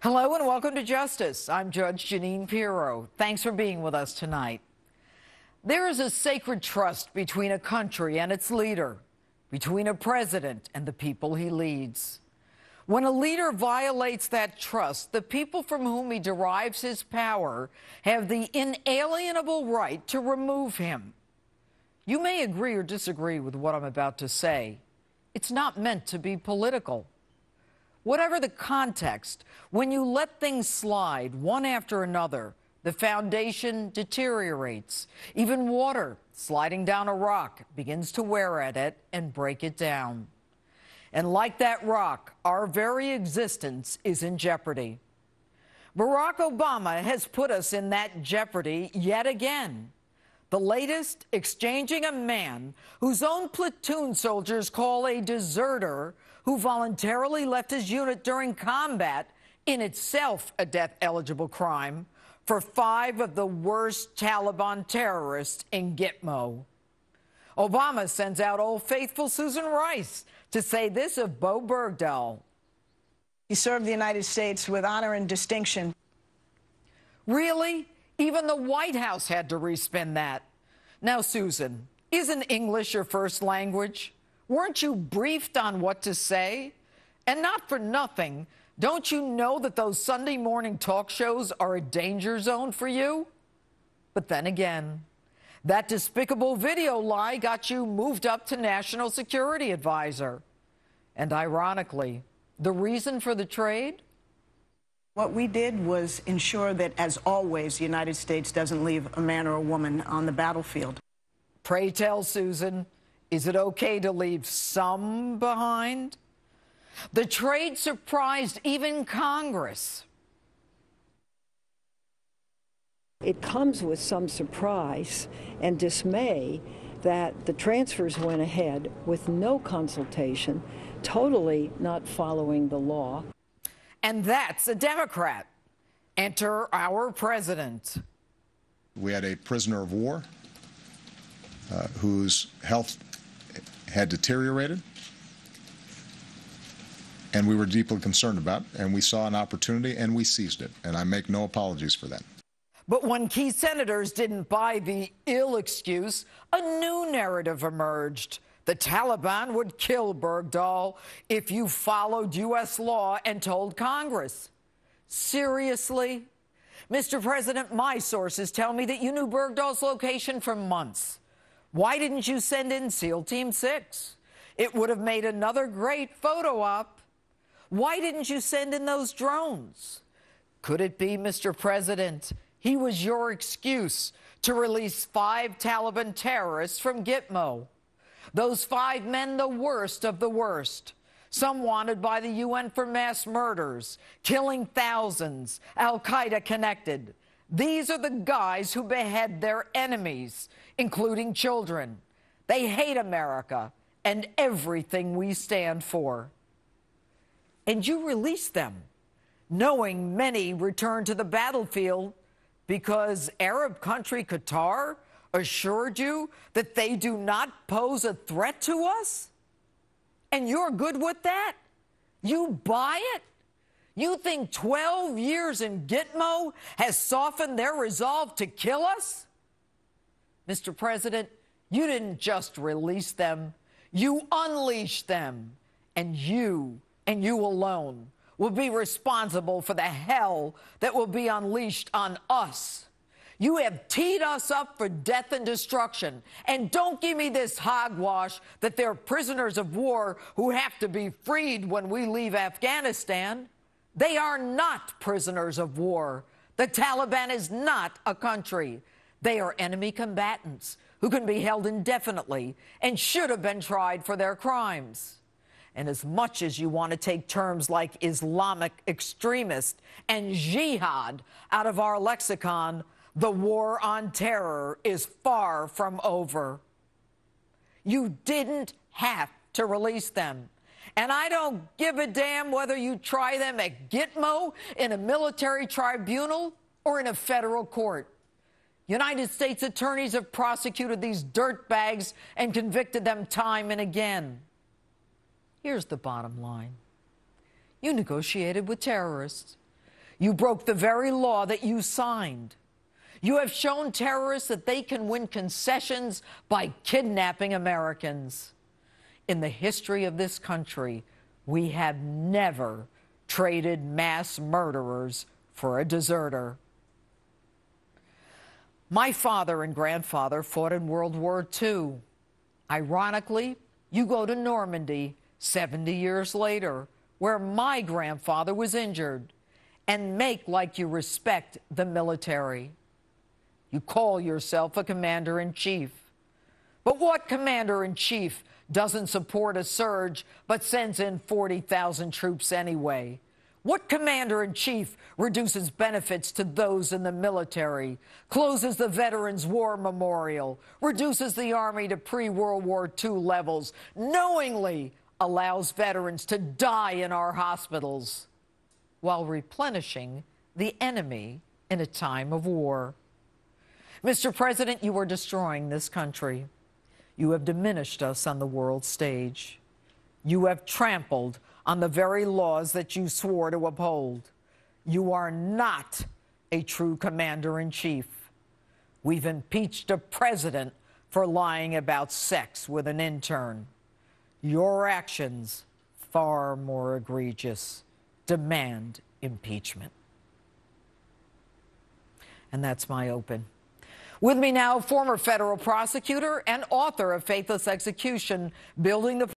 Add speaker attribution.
Speaker 1: Hello and welcome to Justice. I'm Judge Jeanine Pirro. Thanks for being with us tonight. There is a sacred trust between a country and its leader, between a president and the people he leads. When a leader violates that trust, the people from whom he derives his power have the inalienable right to remove him. You may agree or disagree with what I'm about to say. It's not meant to be political. Whatever the context, when you let things slide one after another, the foundation deteriorates. Even water sliding down a rock begins to wear at it and break it down. And like that rock, our very existence is in jeopardy. Barack Obama has put us in that jeopardy yet again. The latest, exchanging a man whose own platoon soldiers call a deserter, who voluntarily left his unit during combat, in itself a death-eligible crime, for 5 of the worst Taliban terrorists in Gitmo. Obama sends out Old Faithful Susan Rice to say this of Bo Bergdahl.
Speaker 2: He served the United States with honor and distinction.
Speaker 1: Really? Even the White House had to respin that. Now, Susan, isn't English your first language? Weren't you briefed on what to say? And not for nothing, don't you know that those Sunday morning talk shows are a danger zone for you? But then again, that despicable video lie got you moved up to National Security Advisor. And ironically, the reason for the trade?
Speaker 2: What we did was ensure that, as always, the United States doesn't leave a man or a woman on the battlefield.
Speaker 1: Pray tell, Susan, is it okay to leave some behind? The trade surprised even Congress.
Speaker 3: It comes with some surprise and dismay that the transfers went ahead with no consultation, totally not following the law.
Speaker 1: And that's a Democrat. Enter our president.
Speaker 4: We had a prisoner of war whose health had deteriorated, and we were deeply concerned about, and we saw an opportunity and we seized it, and I make no apologies for that.
Speaker 1: But when key senators didn't buy the ill excuse, a new narrative emerged. The Taliban would kill Bergdahl if you followed U.S. law and told Congress. Seriously? Mr. President, my sources tell me that you knew Bergdahl's location for months. Why didn't you send in SEAL Team 6? It would have made another great photo op. Why didn't you send in those drones? Could it be, Mr. President, he was your excuse to release 5 Taliban terrorists from Gitmo? Those 5 men, the worst of the worst. Some wanted by the UN for mass murders, killing thousands, Al-Qaeda connected. These are the guys who behead their enemies, including children. They hate America and everything we stand for. And you release them, knowing many return to the battlefield because Arab country Qatar assured you that they do not pose a threat to us? And you're good with that? You buy it? You think 12 years in Gitmo has softened their resolve to kill us? Mr. President, you didn't just release them. You unleashed them. And you alone will be responsible for the hell that will be unleashed on us. You have teed us up for death and destruction. And don't give me this hogwash that they're prisoners of war who have to be freed when we leave Afghanistan. They are not prisoners of war. The Taliban is not a country. They are enemy combatants who can be held indefinitely and should have been tried for their crimes. And as much as you want to take terms like Islamic extremist and jihad out of our lexicon, the war on terror is far from over. You didn't have to release them. And I don't give a damn whether you try them at Gitmo, in a military tribunal, or in a federal court. United States attorneys have prosecuted these dirtbags and convicted them time and again. Here's the bottom line. You negotiated with terrorists. You broke the very law that you signed. You have shown terrorists that they can win concessions by kidnapping Americans. In the history of this country, we have never traded mass murderers for a deserter. My father and grandfather fought in World War II. Ironically, you go to Normandy 70 years later, where my grandfather was injured, and make like you respect the military. You call yourself a commander-in-chief. But what commander-in-chief doesn't support a surge but sends in 40,000 troops anyway? What commander-in-chief reduces benefits to those in the military, closes the Veterans War Memorial, reduces the Army to pre-World War II levels, knowingly allows veterans to die in our hospitals, while replenishing the enemy in a time of war? Mr. President, you are destroying this country. You have diminished us on the world stage. You have trampled on the very laws that you swore to uphold. You are not a true commander-in-chief. We've impeached a president for lying about sex with an intern. Your actions, far more egregious, demand impeachment. And that's my open. With me now, former federal prosecutor and author of Faithless Execution, Building the